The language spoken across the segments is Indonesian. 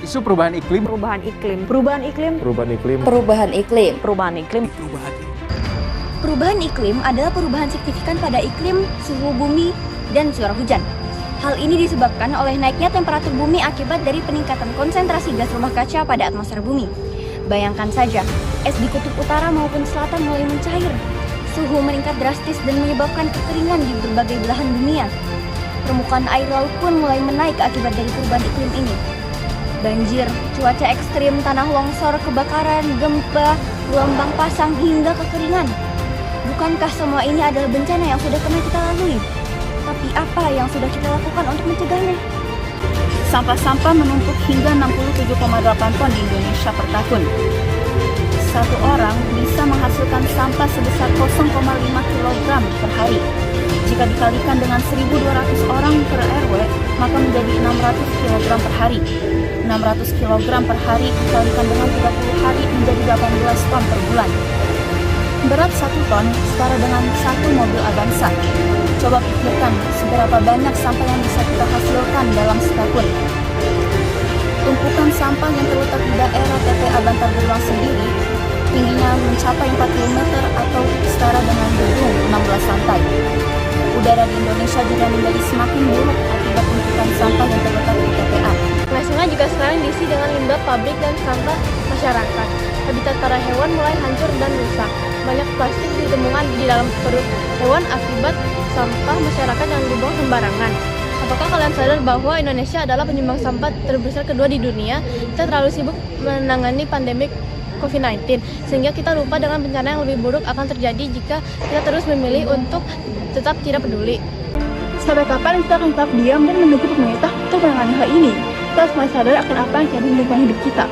Isu perubahan iklim. Perubahan iklim. Perubahan iklim. Perubahan iklim. Perubahan iklim. Perubahan iklim. Perubahan iklim adalah perubahan signifikan pada iklim, suhu bumi, dan curah hujan. Hal ini disebabkan oleh naiknya temperatur bumi akibat dari peningkatan konsentrasi gas rumah kaca pada atmosfer bumi. Bayangkan saja, es di kutub utara maupun selatan mulai mencair. Suhu meningkat drastis dan menyebabkan kekeringan di berbagai belahan dunia. Permukaan air laut pun mulai menaik akibat dari perubahan iklim ini. Banjir, cuaca ekstrim, tanah longsor, kebakaran, gempa, gelombang pasang, hingga kekeringan. Bukankah semua ini adalah bencana yang sudah pernah kita lalui? Tapi apa yang sudah kita lakukan untuk mencegahnya? Sampah-sampah menumpuk hingga 67,8 ton di Indonesia per tahun. Satu orang bisa menghasilkan sampah sebesar 0,5 kg per hari. Jika dikalikan dengan 1.200 orang per RW, maka menjadi 600 kg per hari. 600 kg per hari dikalikan dengan 30 hari menjadi 18 ton per bulan. Berat 1 ton setara dengan 1 mobil Avanza. Coba pikirkan seberapa banyak sampah yang bisa kita hasilkan dalam setahun. Tumpukan sampah yang terletak di daerah TPA Bantar Beruang sendiri tingginya mencapai 40 meter atau setara dengan gedung 16 lantai. Udara di Indonesia juga menjadi semakin buruk akibat tumpukan sampah yang terletak di TPA. Sungai juga sekarang diisi dengan limbah pabrik dan sampah masyarakat. Habitat para hewan mulai hancur dan rusak. Banyak plastik ditemukan di dalam perut hewan akibat sampah masyarakat yang dibuang sembarangan. Apakah kalian sadar bahwa Indonesia adalah penyumbang sampah terbesar kedua di dunia? Kita terlalu sibuk menangani pandemi COVID-19, sehingga kita lupa dengan bencana yang lebih buruk akan terjadi jika kita terus memilih untuk tetap tidak peduli. Sampai kapan kita akan tetap diam dan menunggu pemerintah untuk menangani hal ini? Kita harus mulai sadar akan apa yang terjadi di lingkungan hidup kita.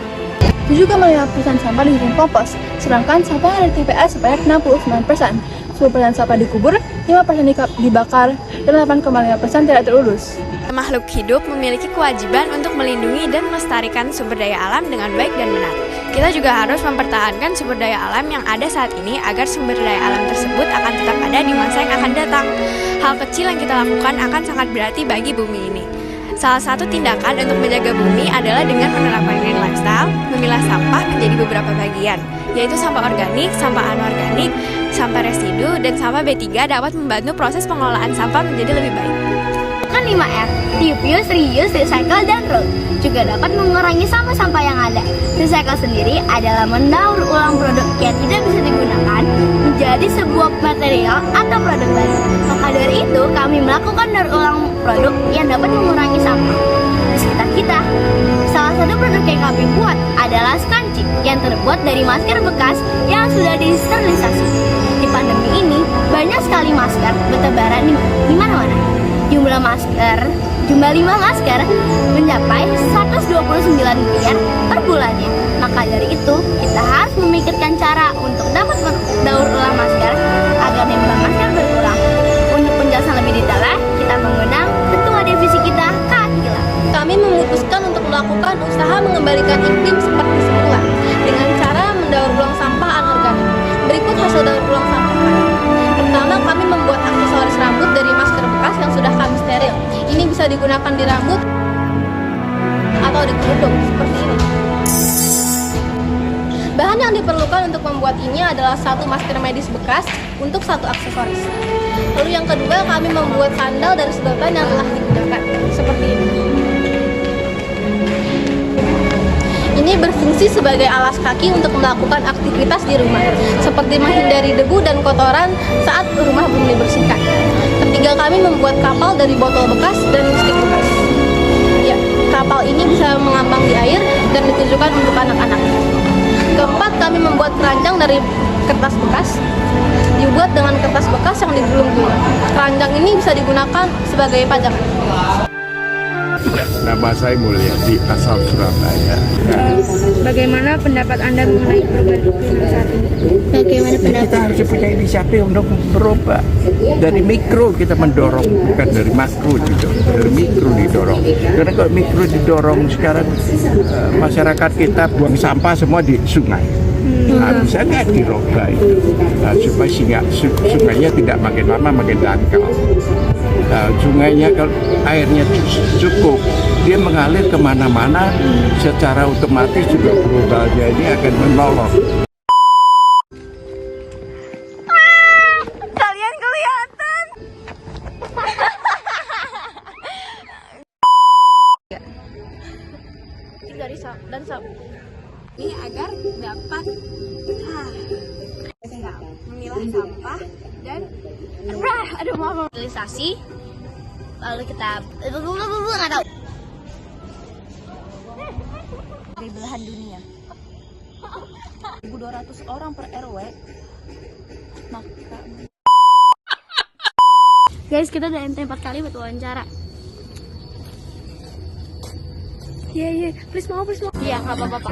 7,5% sampah dikirim kompos, sedangkan sampah yang ada di TPA sebanyak 69%. 10% sampah dikubur, 5% dibakar, dan 8,5% tidak terurus. Makhluk hidup memiliki kewajiban untuk melindungi dan melestarikan sumber daya alam dengan baik dan benar. Kita juga harus mempertahankan sumber daya alam yang ada saat ini agar sumber daya alam tersebut akan tetap ada di masa yang akan datang. Hal kecil yang kita lakukan akan sangat berarti bagi bumi ini. Salah satu tindakan untuk menjaga bumi adalah dengan menerapkan green lifestyle, memilah sampah menjadi beberapa bagian, yaitu sampah organik, sampah anorganik, sampah residu, dan sampah B3 dapat membantu proses pengelolaan sampah menjadi lebih baik. Kan 5R, reuse, reuse, recycle, dan roll. Juga dapat mengurangi sampah-sampah yang ada. Recycle sendiri adalah mendaur ulang produk yang tidak bisa digunakan menjadi sebuah material atau produk baru. Maka dari itu, kami melakukan daur ulang produk yang dapat mengurangi sampah di sekitar kita. Salah satu produk yang kami buat adalah Skanci yang terbuat dari masker bekas yang sudah disterilisasi. Di pandemi ini, banyak sekali masker bertebaran di mana-mana. Jumlah limbah masker mencapai 129 miliar per bulannya. Maka dari itu, kita harus memikirkan cara untuk dapat mendaur ulang masker agar limbah masker berkurang. Untuk penjelasan lebih detail, kita mengundang ketua divisi kita, Kak Akila. Kami memutuskan untuk melakukan usaha mengembalikan iklim seperti semula dengan cara mendaur ulang sampah anorganik. Berikut hasil daur ulang sampah kami. Pertama, kami membuat aksesoris rambut dari masker bekas yang sudah kami steril. Ini bisa digunakan di rambut atau di kerudung seperti ini. Bahan yang diperlukan untuk membuat ini adalah satu masker medis bekas untuk satu aksesoris. Lalu yang kedua, kami membuat sandal dari sedotan yang telah digunakan seperti ini. Ini berfungsi sebagai alas kaki untuk melakukan aktivitas di rumah, seperti menghindari debu dan kotoran saat rumah belum dibersihkan. Ketiga, kami membuat kapal dari botol bekas dan lipstik bekas. Ya, kapal ini bisa mengambang di air dan ditujukan untuk anak-anak. Keempat, kami membuat keranjang dari kertas bekas, dibuat dengan kertas bekas yang digulung-gulung. Keranjang ini bisa digunakan sebagai pajangan. Nama saya Mulyadi, asal Surabaya. Bagaimana pendapat Anda mengenai perubahan iklim saat ini? Bagaimana pendapat? Kita harus punya inisiatif untuk berubah. Dari mikro kita mendorong, bukan dari makro juga. Dari mikro didorong. Karena kalau mikro didorong sekarang masyarakat kita buang sampah semua di sungai. Nah, bisa nggak dirubah itu? Supaya sungainya tidak makin lama makin dangkal. Sungainya kalau airnya cukup dia mengalir kemana-mana secara otomatis juga globalnya ini akan menolong. Kalian kelihatan. Dari dan Ini agar dapat memilah sampah dan mobilisasi, lalu kita nggak tahu. Dari belahan dunia. 1.200 orang per RW. Maka Guys, kita udah ente 4 kali buat wawancara. Iya, please mau. Iya, nggak apa-apa.